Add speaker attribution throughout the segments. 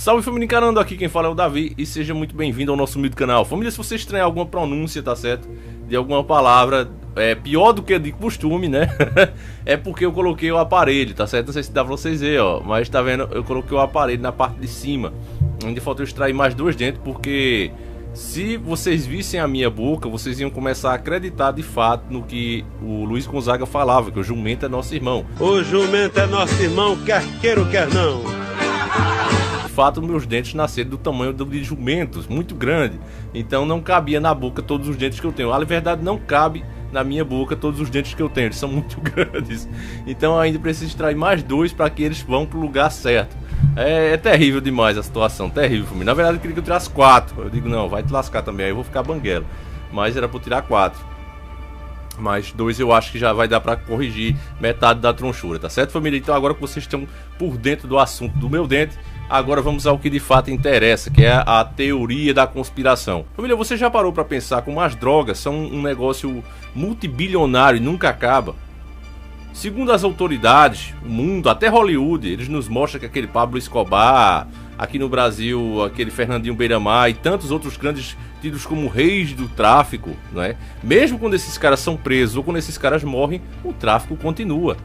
Speaker 1: Salve família encarando, aqui quem fala é o Davi e seja muito bem-vindo ao nosso humilde canal. Família, se você estranhar alguma pronúncia, tá certo? De alguma palavra pior do que de costume, né? É porque eu coloquei o aparelho, tá certo? Não sei se dá pra vocês verem, ó, mas tá vendo? Eu coloquei o aparelho na parte de cima. Ainda falta eu extrair mais dois dentes porque se vocês vissem a minha boca, vocês iam começar a acreditar de fato no que o Luiz Gonzaga falava, que o jumento é nosso irmão.
Speaker 2: O jumento é nosso irmão, quer queira ou quer não.
Speaker 1: De fato, meus dentes nasceram do tamanho de jumentos, muito grande. Então não cabia na boca todos os dentes que eu tenho. Na verdade, não cabe na minha boca todos os dentes que eu tenho, eles são muito grandes. Então ainda preciso extrair mais dois para que eles vão pro lugar certo. É terrível demais a situação, terrível família. Na verdade eu queria que eu tirasse 4. Eu digo, não, vai te lascar também, aí eu vou ficar banguela. Mas era pra eu tirar 4. Mas 2 eu acho que já vai dar pra corrigir metade da tronchura, tá certo família? Então agora que vocês estão por dentro do assunto do meu dente, agora vamos ao que de fato interessa, que é a teoria da conspiração. Família, você já parou pra pensar como as drogas são um negócio multibilionário e nunca acaba? Segundo as autoridades, o mundo, até Hollywood, eles nos mostram que aquele Pablo Escobar, aqui no Brasil, aquele Fernandinho Beiramar e tantos outros grandes tidos como reis do tráfico, não é? Mesmo quando esses caras são presos ou quando esses caras morrem, o tráfico continua.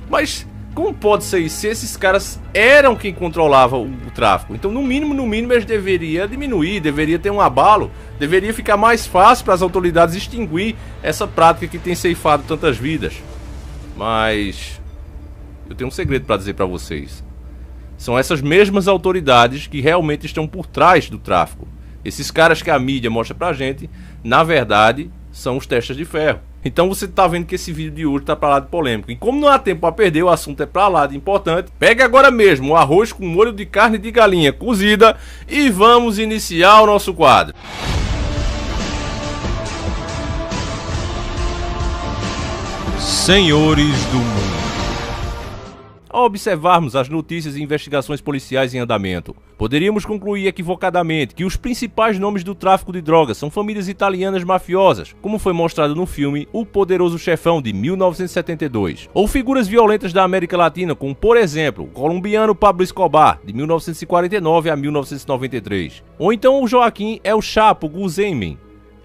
Speaker 1: Mas como pode ser isso se esses caras eram quem controlava o tráfico? Então, no mínimo, eles deveriam diminuir, deveria ter um abalo, deveria ficar mais fácil para as autoridades extinguir essa prática que tem ceifado tantas vidas. Mas eu tenho um segredo para dizer para vocês. São essas mesmas autoridades que realmente estão por trás do tráfico. Esses caras que a mídia mostra pra gente, na verdade, são os testas de ferro. Então você tá vendo que esse vídeo de hoje tá pra lá de polêmico. E como não há tempo a perder, o assunto é pra lá de importante. Pega agora mesmo o arroz com molho de carne de galinha cozida e vamos iniciar o nosso quadro. Senhores do mundo. Ao observarmos as notícias e investigações policiais em andamento, poderíamos concluir equivocadamente que os principais nomes do tráfico de drogas são famílias italianas mafiosas, como foi mostrado no filme O Poderoso Chefão de 1972, ou figuras violentas da América Latina, como por exemplo o colombiano Pablo Escobar, de 1949 a 1993, ou então o Joaquim El Chapo Guzmán.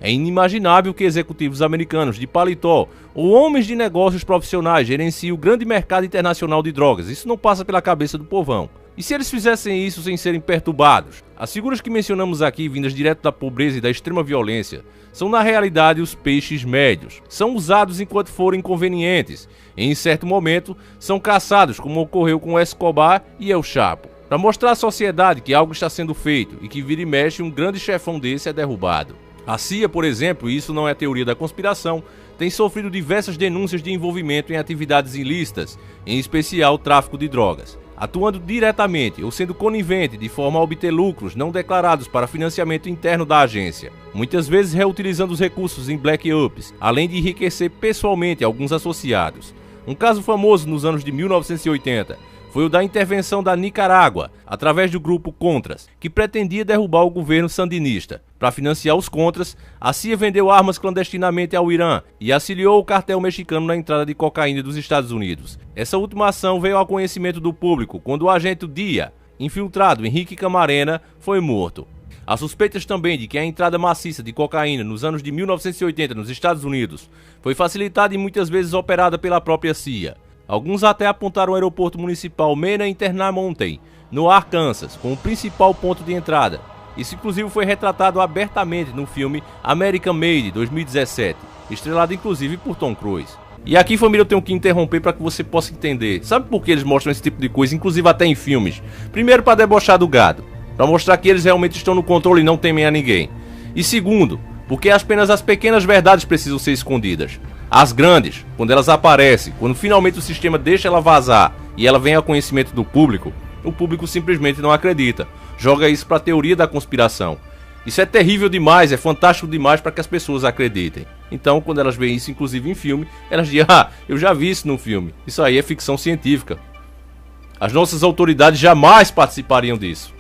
Speaker 1: É inimaginável que executivos americanos de paletó ou homens de negócios profissionais gerenciem o grande mercado internacional de drogas. Isso não passa pela cabeça do povão. E se eles fizessem isso sem serem perturbados? As figuras que mencionamos aqui, vindas direto da pobreza e da extrema violência, são na realidade os peixes médios. São usados enquanto forem convenientes, e em certo momento são caçados, como ocorreu com Escobar e El Chapo, para mostrar à sociedade que algo está sendo feito e que vira e mexe um grande chefão desse é derrubado. A CIA, por exemplo, e isso não é teoria da conspiração, tem sofrido diversas denúncias de envolvimento em atividades ilícitas, em especial tráfico de drogas, atuando diretamente ou sendo conivente de forma a obter lucros não declarados para financiamento interno da agência, muitas vezes reutilizando os recursos em black ops, além de enriquecer pessoalmente alguns associados. Um caso famoso nos anos de 1980 foi o da intervenção da Nicarágua, através do grupo Contras, que pretendia derrubar o governo sandinista. Para financiar os Contras, a CIA vendeu armas clandestinamente ao Irã e auxiliou o cartel mexicano na entrada de cocaína dos Estados Unidos. Essa última ação veio ao conhecimento do público quando o agente DIA, infiltrado Henrique Camarena, foi morto. Há suspeitas também de que a entrada maciça de cocaína nos anos de 1980 nos Estados Unidos foi facilitada e muitas vezes operada pela própria CIA. Alguns até apontaram o aeroporto municipal Mena Internamonte, no Arkansas, como principal ponto de entrada. Isso inclusive foi retratado abertamente no filme American Made, 2017, estrelado inclusive por Tom Cruise. E aqui, família, eu tenho que interromper para que você possa entender. Sabe por que eles mostram esse tipo de coisa, inclusive até em filmes? Primeiro, para debochar do gado, para mostrar que eles realmente estão no controle e não temem a ninguém. E segundo, porque apenas as pequenas verdades precisam ser escondidas. As grandes, quando elas aparecem, quando finalmente o sistema deixa ela vazar e ela vem ao conhecimento do público, o público simplesmente não acredita. Joga isso para a teoria da conspiração. Isso é terrível demais, é fantástico demais para que as pessoas acreditem. Então, quando elas veem isso, inclusive em filme, elas dizem, eu já vi isso num filme. Isso aí é ficção científica. As nossas autoridades jamais participariam disso.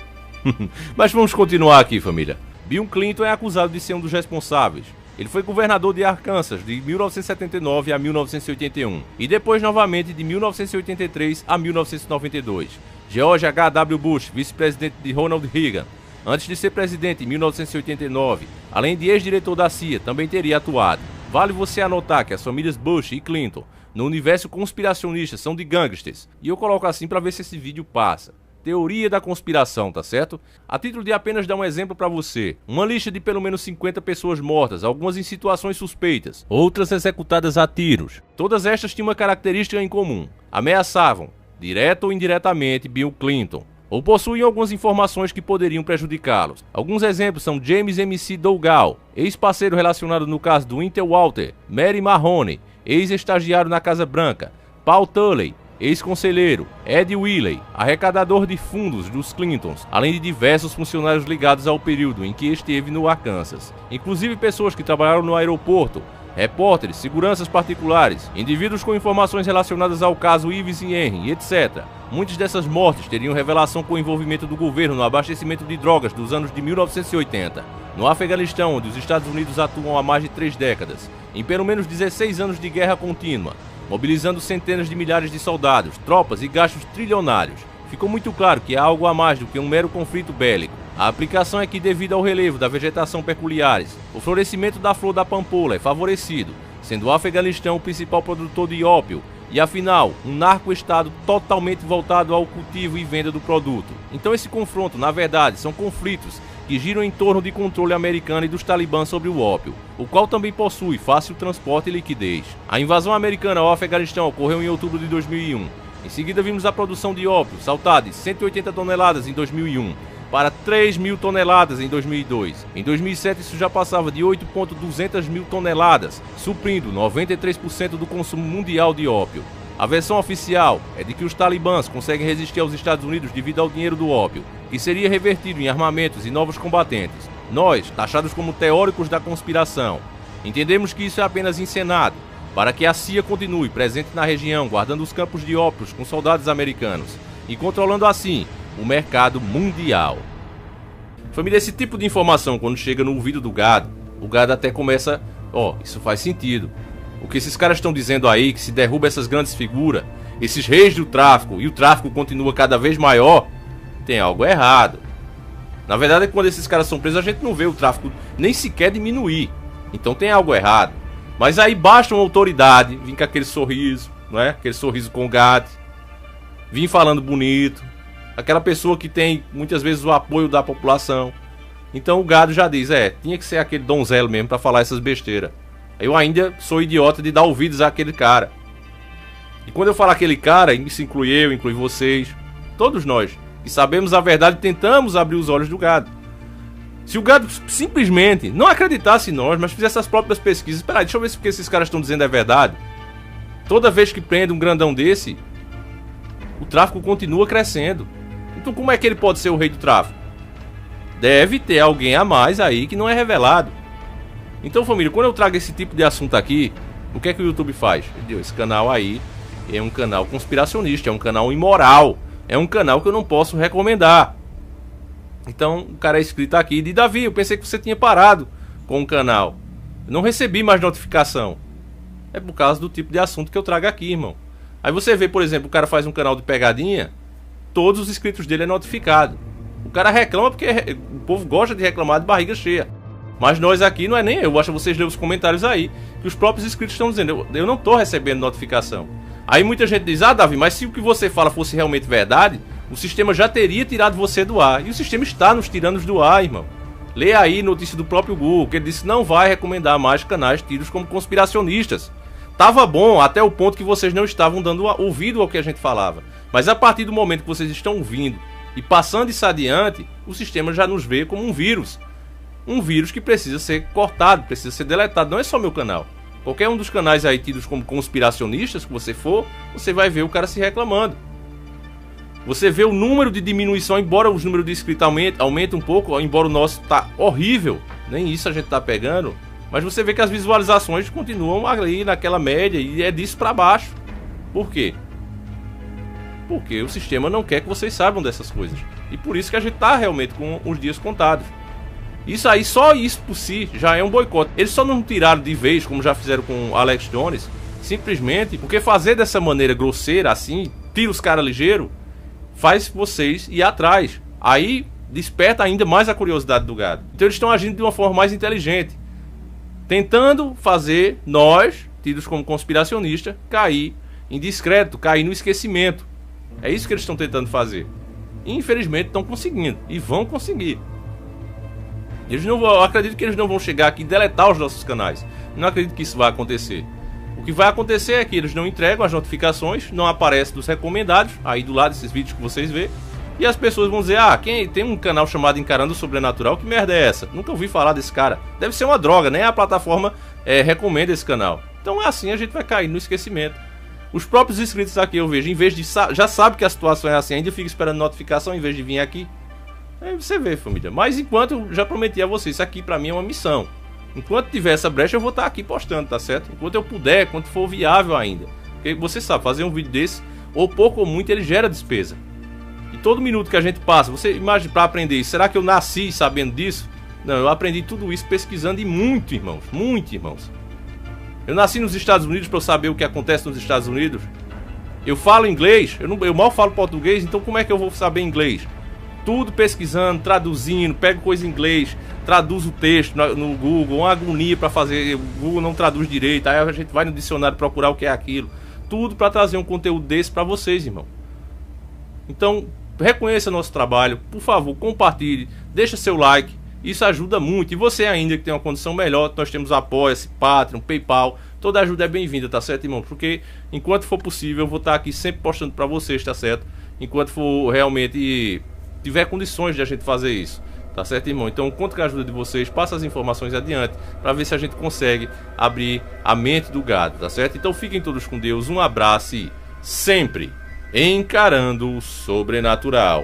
Speaker 1: Mas vamos continuar aqui, família. Bill Clinton é acusado de ser um dos responsáveis. Ele foi governador de Arkansas de 1979 a 1981 e depois novamente de 1983 a 1992. George H.W. Bush, vice-presidente de Ronald Reagan, antes de ser presidente em 1989, além de ex-diretor da CIA, também teria atuado. Vale você anotar que as famílias Bush e Clinton, no universo conspiracionista, são de gangsters. E eu coloco assim para ver se esse vídeo passa. Teoria da conspiração, tá certo? A título de apenas dar um exemplo para você. Uma lista de pelo menos 50 pessoas mortas, algumas em situações suspeitas, outras executadas a tiros. Todas estas tinham uma característica em comum. Ameaçavam, direto ou indiretamente, Bill Clinton, ou possuíam algumas informações que poderiam prejudicá-los. Alguns exemplos são James M.C. Dougal, ex-parceiro relacionado no caso do Intel Walter, Mary Mahoney, ex-estagiário na Casa Branca, Paul Tully, ex-conselheiro, Ed Willey, arrecadador de fundos dos Clintons, além de diversos funcionários ligados ao período em que esteve no Arkansas, inclusive pessoas que trabalharam no aeroporto, repórteres, seguranças particulares, indivíduos com informações relacionadas ao caso Ives e Henry, etc. Muitas dessas mortes teriam revelação com o envolvimento do governo no abastecimento de drogas dos anos de 1980, no Afeganistão, onde os Estados Unidos atuam há mais de 3 décadas, em pelo menos 16 anos de guerra contínua, mobilizando centenas de milhares de soldados, tropas e gastos trilionários. Ficou muito claro que há algo a mais do que um mero conflito bélico. A aplicação é que, devido ao relevo da vegetação peculiares, o florescimento da flor da pampulha é favorecido, sendo o Afeganistão o principal produtor de ópio e, afinal, um narco-estado totalmente voltado ao cultivo e venda do produto. Então esse confronto, na verdade, são conflitos que giram em torno de controle americano e dos talibãs sobre o ópio, o qual também possui fácil transporte e liquidez. A invasão americana ao Afeganistão ocorreu em outubro de 2001. Em seguida vimos a produção de ópio saltar de 180 toneladas em 2001 para 3.000 toneladas em 2002. Em 2007 isso já passava de 8.200 mil toneladas, suprindo 93% do consumo mundial de ópio. A versão oficial é de que os talibãs conseguem resistir aos Estados Unidos devido ao dinheiro do ópio, que seria revertido em armamentos e novos combatentes. Nós, taxados como teóricos da conspiração, entendemos que isso é apenas encenado, para que a CIA continue presente na região, guardando os campos de ópios com soldados americanos e controlando assim o mercado mundial. Família, esse tipo de informação, quando chega no ouvido do gado, o gado até começa, isso faz sentido. O que esses caras estão dizendo aí, que se derruba essas grandes figuras, esses reis do tráfico, e o tráfico continua cada vez maior, tem algo errado. Na verdade, quando esses caras são presos, a gente não vê o tráfico nem sequer diminuir. Então tem algo errado. Mas aí basta uma autoridade vir com aquele sorriso, não é? Aquele sorriso com gato, vir falando bonito, aquela pessoa que tem muitas vezes o apoio da população. Então o gado já diz, tinha que ser aquele donzelo mesmo para falar essas besteiras. Eu ainda sou idiota de dar ouvidos àquele cara. E quando eu falo aquele cara, isso inclui eu, inclui vocês, todos nós, que sabemos a verdade, tentamos abrir os olhos do gado. Se o gado simplesmente não acreditasse em nós, mas fizesse as próprias pesquisas, peraí, deixa eu ver se o que esses caras estão dizendo é verdade. Toda vez que prende um grandão desse, o tráfico continua crescendo. Então como é que ele pode ser o rei do tráfico? Deve ter alguém a mais aí que não é revelado. Então, família, quando eu trago esse tipo de assunto aqui, o que é que o YouTube faz? Esse canal aí é um canal conspiracionista, é um canal imoral, é um canal que eu não posso recomendar. Então, o cara é inscrito aqui de Davi, eu pensei que você tinha parado com o canal. Eu não recebi mais notificação. É por causa do tipo de assunto que eu trago aqui, irmão. Aí você vê, por exemplo, o cara faz um canal de pegadinha, todos os inscritos dele é notificado. O cara reclama porque o povo gosta de reclamar de barriga cheia. Mas nós aqui não é nem eu, basta vocês lerem os comentários aí, que os próprios inscritos estão dizendo, eu não tô recebendo notificação. Aí muita gente diz, Davi, mas se o que você fala fosse realmente verdade, o sistema já teria tirado você do ar. E o sistema está nos tirando do ar, irmão. Lê aí notícia do próprio Google, que ele disse que não vai recomendar mais canais tidos como conspiracionistas. Tava bom até o ponto que vocês não estavam dando ouvido ao que a gente falava. Mas a partir do momento que vocês estão ouvindo e passando isso adiante, o sistema já nos vê como um vírus. Um vírus que precisa ser cortado, precisa ser deletado. Não é só meu canal. Qualquer um dos canais aí tidos como conspiracionistas que você for, você vai ver o cara se reclamando. Você vê o número de diminuição, embora os números de inscritos aumentem um pouco, embora o nosso tá horrível, nem isso a gente tá pegando, mas você vê que as visualizações continuam ali naquela média e é disso para baixo. Por quê? Porque o sistema não quer que vocês saibam dessas coisas. E por isso que a gente tá realmente com os dias contados. Isso aí, só isso por si, já é um boicote. Eles só não tiraram de vez, como já fizeram com o Alex Jones, simplesmente porque fazer dessa maneira grosseira, assim, tira os caras ligeiro, faz vocês ir atrás. Aí desperta ainda mais a curiosidade do gado. Então eles estão agindo de uma forma mais inteligente, tentando fazer nós, tidos como conspiracionistas, cair em descrédito, cair no esquecimento. É isso que eles estão tentando fazer. E infelizmente estão conseguindo. E vão conseguir. Eu acredito que eles não vão chegar aqui e deletar os nossos canais. Não acredito que isso vai acontecer. O que vai acontecer é que eles não entregam as notificações, não aparece dos recomendados, aí do lado desses vídeos que vocês vê. E as pessoas vão dizer, quem tem um canal chamado Encarando o Sobrenatural, que merda é essa? Nunca ouvi falar desse cara. Deve ser uma droga, nem a plataforma recomenda esse canal. Então assim a gente vai cair no esquecimento. Os próprios inscritos aqui eu vejo, em vez de já sabe que a situação é assim, ainda fica esperando notificação em vez de vir aqui. Aí você vê, família. Mas enquanto eu já prometi a vocês, isso aqui pra mim é uma missão. Enquanto tiver essa brecha eu vou estar aqui postando, tá certo? Enquanto eu puder, quando for viável ainda. Porque você sabe, fazer um vídeo desse, ou pouco ou muito, ele gera despesa. E todo minuto que a gente passa, você imagina pra aprender isso, será que eu nasci sabendo disso? Não, eu aprendi tudo isso pesquisando e muito, irmãos. Muito, irmãos. Eu nasci nos Estados Unidos para eu saber o que acontece nos Estados Unidos. Eu falo inglês, eu mal falo português, então como é que eu vou saber inglês? Tudo pesquisando, traduzindo, pego coisa em inglês, traduzo o texto no Google, uma agonia para fazer, o Google não traduz direito, aí a gente vai no dicionário procurar o que é aquilo. Tudo para trazer um conteúdo desse para vocês, irmão. Então, reconheça nosso trabalho, por favor, compartilhe, deixa seu like. Isso ajuda muito. E você ainda que tem uma condição melhor, nós temos Apoia-se, Patreon, PayPal. Toda ajuda é bem-vinda, tá certo, irmão? Porque enquanto for possível, eu vou estar aqui sempre postando pra vocês, tá certo? Enquanto for realmente tiver condições de a gente fazer isso, tá certo, irmão? Então, conto com a ajuda de vocês, passa as informações adiante pra ver se a gente consegue abrir a mente do gado, tá certo? Então, fiquem todos com Deus. Um abraço e sempre encarando o sobrenatural.